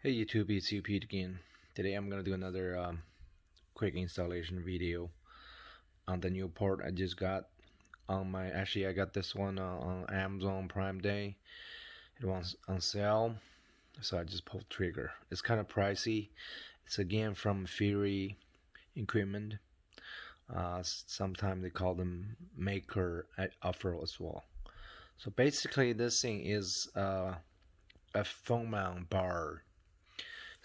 Hey YouTube, it's Pete again. Today I'm gonna do another quick installation video on the new part I just got on my. I got this one on Amazon Prime Day. It was on sale, so I just pulled trigger. It's kind of pricey. It's again from Funy equipment. Sometimes they call them maker offer as well. So basically, this thing is a phone mount bar.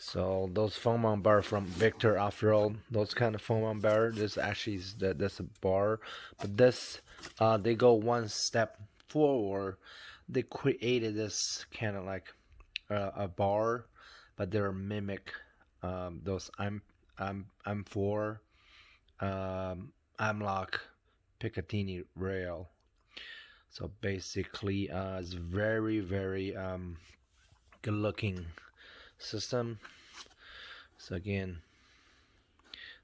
So those phone mount bar from Victor Off-Road, those kind of phone mount bar, this actually is that's a bar, but this they go one step forward. They created this kind of like a bar, but they're mimic those M4 Amlock Picatinny rail. So basically, it's very good looking system. So again,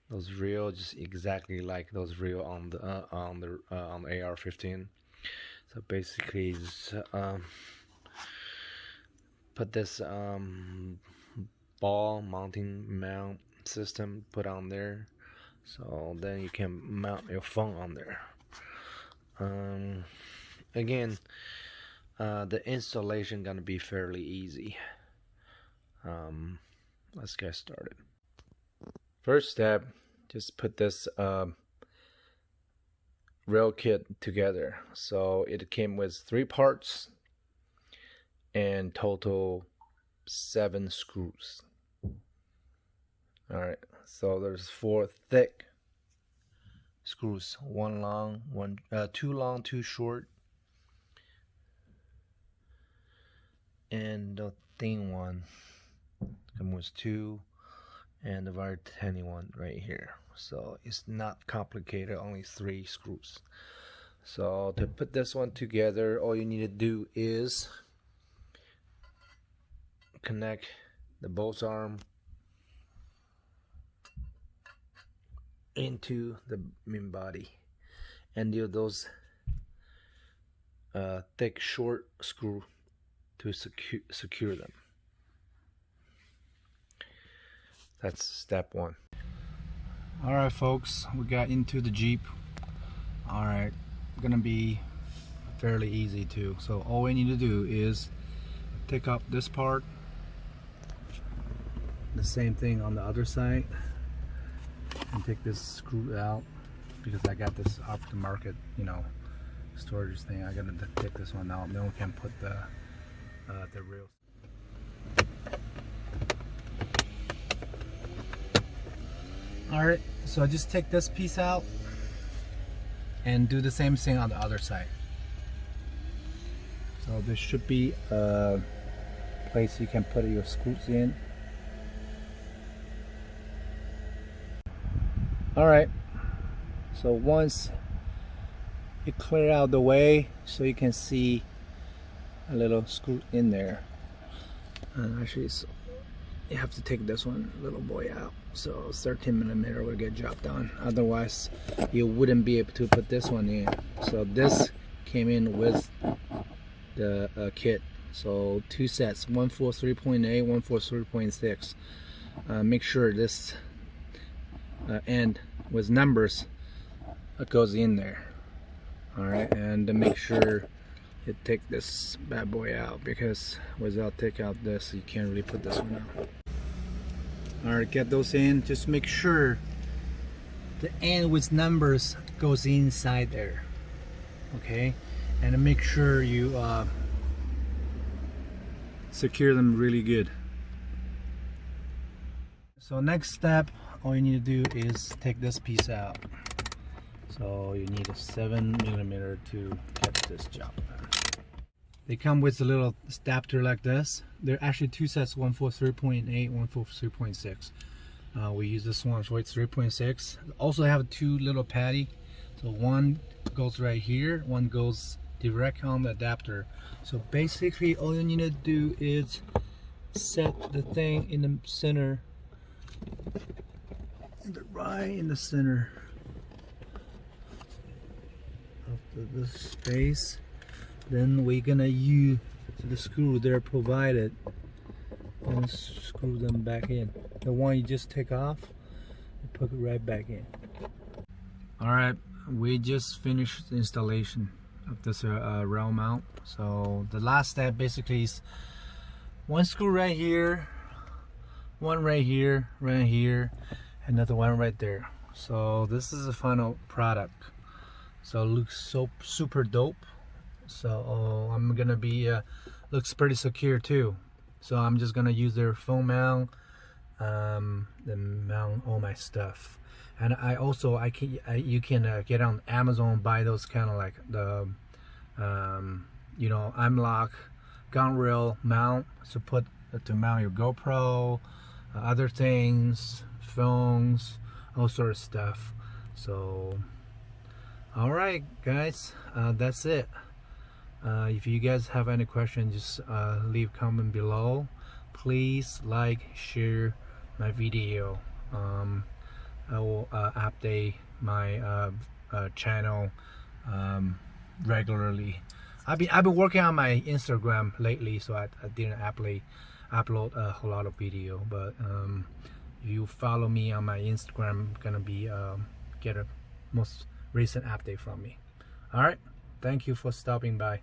those reel just exactly like those reel on the AR-15. So basically, just, put this ball mounting mount system put on there, so then you can mount your phone on there. Again, the installation gonna be fairly easy. Let's get started. First step, just put this rail kit together. So it came with 3 parts and total 7 screws. Alright, so there's 4 thick screws, 1 long, 2 long, 2 short, and the thin one was 2, and the very tiny one right here. So it's not complicated, only 3 screws. So to put this one together, all you need to do is connect the bolt arm into the main body and do those thick short screw to secure them. That's step 1. Alright folks, we got into the Jeep. Alright, gonna be fairly easy too. So all we need to do is take up this part, the same thing on the other side, and take this screw out, because I got this off the market, you know, storage thing. I gotta take this one out, then we can put the rails. Alright, so I just take this piece out and do the same thing on the other side. So there should be a place you can put your screws in. Alright, so once you clear out the way, so you can see a little screw in there. Actually, so you have to take this one little boy out, so 13mm will get job done. Otherwise you wouldn't be able to put this one in. So this came in with the kit, so 2 sets, one for 3.8, one for 3.6. Make sure this end with numbers goes in there. Alright, and to make sure you take this bad boy out, because without take out this, you can't really put this one out. Alright, get those in. Just make sure the end with numbers goes inside there. Okay, and make sure you secure them really good. So next step, all you need to do is take this piece out. So you need a 7mm to get this job done. They come with a little adapter like this. They're actually 2 sets, one for 3.8, one for 3.6. We use this one for 3.6. Also have 2 little patty. So one goes right here, one goes direct on the adapter. So basically all you need to do is set the thing in the center, right in the center of the space. Then we're gonna use the screw they're provided and screw them back in. The one you just take off, you put it right back in. Alright, we just finished the installation of this rail mount. So the last step basically is one screw right here, one right here, another one right there. So this is the final product. So it looks so super dope. So I'm gonna be looks pretty secure too. So I'm just gonna use their phone mount, then mount all my stuff. And you can get on Amazon, buy those kind of like the you know, M-lock gun rail mount to mount your GoPro, other things, phones, all sort of stuff. So all right guys, that's it. If you guys have any questions, just leave comment below. Please like, share my video. I will update my channel regularly. I've been working on my Instagram lately, so I didn't upload a whole lot of video. But if you follow me on my Instagram, gonna be get a most recent update from me. All right, thank you for stopping by.